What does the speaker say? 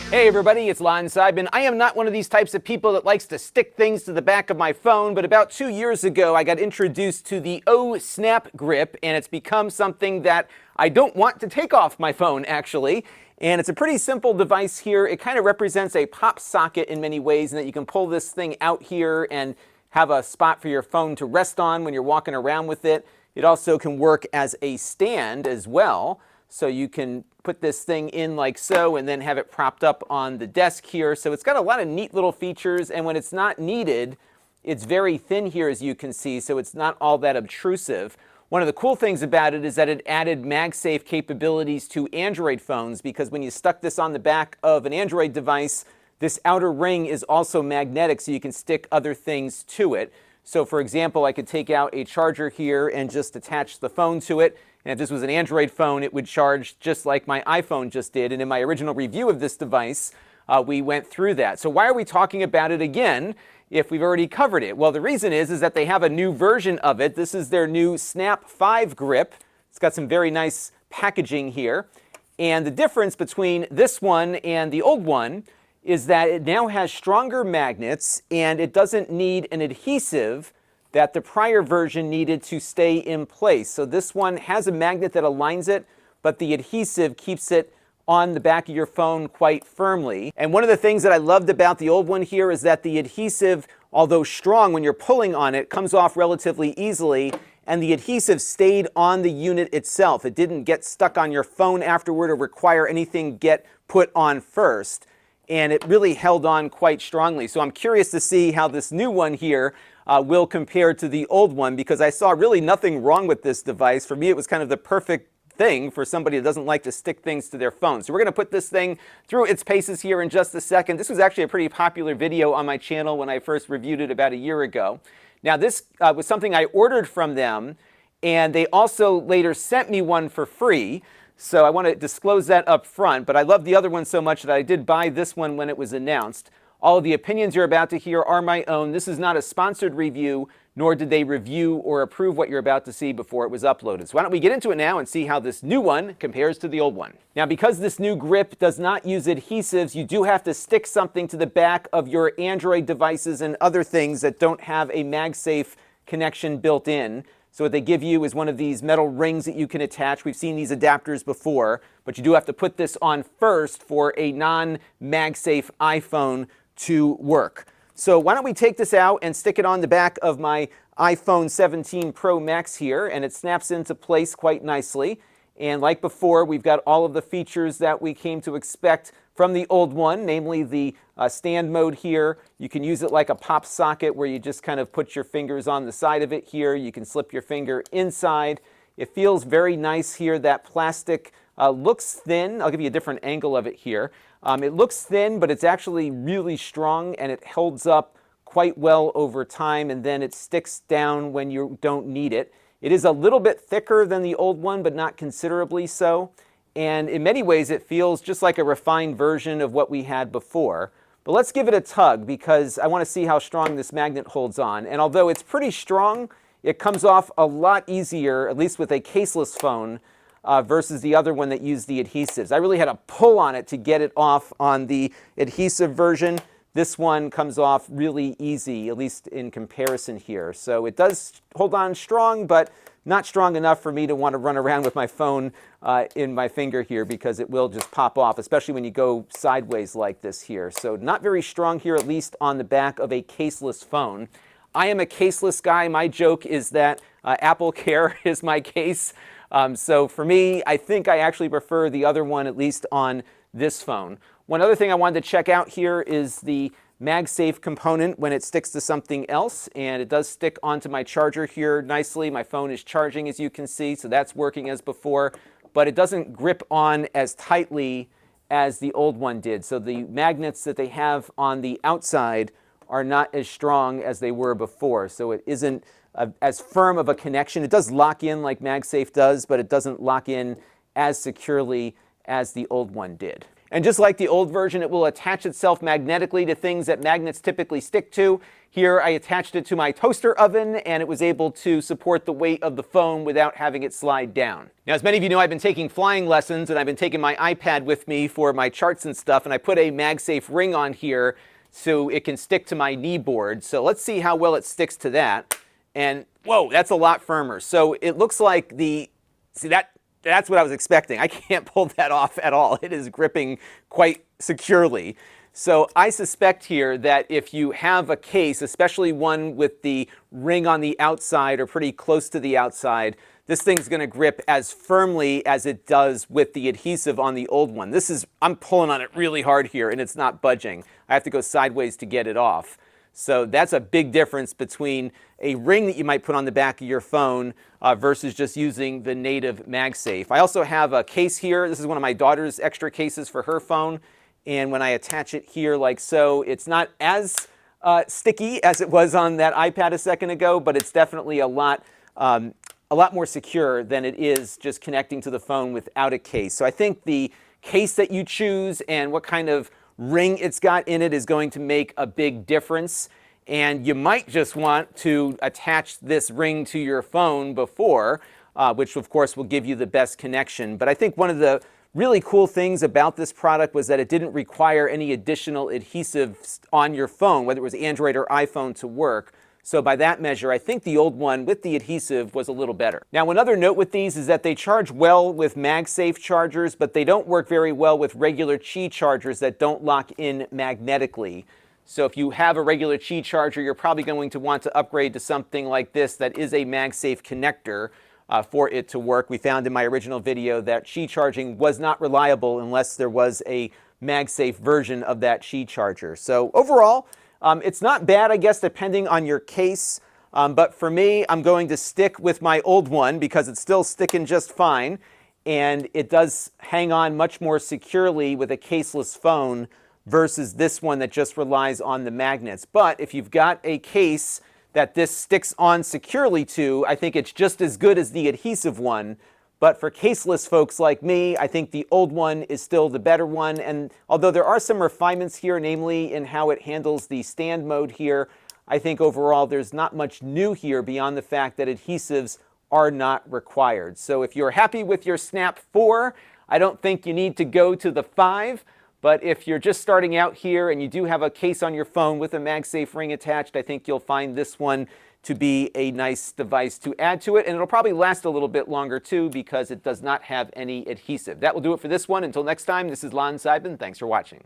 Hey everybody, it's Lon.TV. I am not one of these types of people that likes to stick things to the back of my phone, but about 2 years ago I got introduced to the OhSnap grip, and it's become something that I don't want to take off my phone actually. And it's a pretty simple device here. It kind of represents a pop socket in many ways, in that you can pull this thing out here and have a spot for your phone to rest on when you're walking around with it. It also can work as a stand as well. So you can put this thing in like so and then have it propped up on the desk here. So it's got a lot of neat little features, and when it's not needed, it's very thin here as you can see, so it's not all that obtrusive. One of the cool things about it is that it added MagSafe capabilities to Android phones, because when you stuck this on the back of an Android device, this outer ring is also magnetic, so you can stick other things to it. So for example, I could take out a charger here and just attach the phone to it. And if this was an Android phone, it would charge just like my iPhone just did. And in my original review of this device, we went through that. So why are we talking about it again if we've already covered it? Well, the reason is that they have a new version of it. This is their new Snap 5 grip. It's got some very nice packaging here. And the difference between this one and the old one is that it now has stronger magnets, and it doesn't need an adhesive that the prior version needed to stay in place. So this one has a magnet that aligns it, but the adhesive keeps it on the back of your phone quite firmly. And one of the things that I loved about the old one here is that the adhesive, although strong when you're pulling on it, comes off relatively easily, and the adhesive stayed on the unit itself. It didn't get stuck on your phone afterward or require anything get put on first. And it really held on quite strongly. So I'm curious to see how this new one here will compare to the old one, because I saw really nothing wrong with this device. For me, it was kind of the perfect thing for somebody that doesn't like to stick things to their phone. So we're going to put this thing through its paces here in just a second. This was actually a pretty popular video on my channel when I first reviewed it about a year ago. Now this was something I ordered from them, and they also later sent me one for free. So I want to disclose that up front, but I love the other one so much that I did buy this one when it was announced. All of the opinions you're about to hear are my own. This is not a sponsored review, nor did they review or approve what you're about to see before it was uploaded. So why don't we get into it now and see how this new one compares to the old one. Now, because this new grip does not use adhesives, you do have to stick something to the back of your Android devices and other things that don't have a MagSafe connection built in. So what they give you is one of these metal rings that you can attach. We've seen these adapters before, but you do have to put this on first for a non-MagSafe iPhone to work. So why don't we take this out and stick it on the back of my iPhone 17 Pro Max here, and it snaps into place quite nicely. And like before, we've got all of the features that we came to expect from the old one, namely the stand mode here. You can use it like a pop socket where you just kind of put your fingers on the side of it here. You can slip your finger inside. It feels very nice here. That plastic looks thin. I'll give you a different angle of it here. It looks thin, but it's actually really strong, and it holds up quite well over time, and then it sticks down when you don't need it. It is a little bit thicker than the old one, but not considerably so. And in many ways, it feels just like a refined version of what we had before. But let's give it a tug, because I want to see how strong this magnet holds on. And although it's pretty strong, it comes off a lot easier, at least with a caseless phone, versus the other one that used the adhesives. I really had to pull on it to get it off on the adhesive version. This one comes off really easy, at least in comparison here. So it does hold on strong, but not strong enough for me to want to run around with my phone in my finger here, because it will just pop off, especially when you go sideways like this here. So not very strong here, at least on the back of a caseless phone. I am a caseless guy. My joke is that Apple Care is my case. So for me, I think I actually prefer the other one, at least on this phone. One other thing I wanted to check out here is the MagSafe component when it sticks to something else, and it does stick onto my charger here nicely. My phone is charging, as you can see, so that's working as before, but it doesn't grip on as tightly as the old one did. So the magnets that they have on the outside are not as strong as they were before, so it isn't as firm of a connection. It does lock in like MagSafe does, but it doesn't lock in as securely as the old one did. And just like the old version, it will attach itself magnetically to things that magnets typically stick to. Here I attached it to my toaster oven, and it was able to support the weight of the phone without having it slide down. Now, as many of you know, I've been taking flying lessons, and I've been taking my iPad with me for my charts and stuff, and I put a MagSafe ring on here so it can stick to my knee board. So let's see how well it sticks to that. And whoa, that's a lot firmer. So it looks like that's what I was expecting. I can't pull that off at all. It is gripping quite securely. So I suspect here that if you have a case, especially one with the ring on the outside or pretty close to the outside, this thing's going to grip as firmly as it does with the adhesive on the old one. I'm pulling on it really hard here and it's not budging. I have to go sideways to get it off. So that's a big difference between a ring that you might put on the back of your phone versus just using the native MagSafe. I also have a case here. This is one of my daughter's extra cases for her phone. And when I attach it here like so, it's not as sticky as it was on that iPad a second ago, but it's definitely a lot more secure than it is just connecting to the phone without a case. So I think the case that you choose and what kind of ring it's got in it is going to make a big difference. And you might just want to attach this ring to your phone before, which of course will give you the best connection. But I think one of the really cool things about this product was that it didn't require any additional adhesive on your phone, whether it was Android or iPhone, to work. So by that measure, I think the old one with the adhesive was a little better. Now, another note with these is that they charge well with MagSafe chargers, but they don't work very well with regular Qi chargers that don't lock in magnetically. So if you have a regular Qi charger, you're probably going to want to upgrade to something like this that is a MagSafe connector for it to work. We found in my original video that Qi charging was not reliable unless there was a MagSafe version of that Qi charger. So overall, it's not bad, I guess, depending on your case. But for me, I'm going to stick with my old one because it's still sticking just fine. And it does hang on much more securely with a caseless phone versus this one that just relies on the magnets. But if you've got a case that this sticks on securely to, I think it's just as good as the adhesive one. But for caseless folks like me, I think the old one is still the better one. And although there are some refinements here, namely in how it handles the stand mode here, I think overall there's not much new here beyond the fact that adhesives are not required. So if you're happy with your Snap 4, I don't think you need to go to the 5. But if you're just starting out here and you do have a case on your phone with a MagSafe ring attached, I think you'll find this one to be a nice device to add to it. And it'll probably last a little bit longer too because it does not have any adhesive. That will do it for this one. Until next time, this is Lon.TV. Thanks for watching.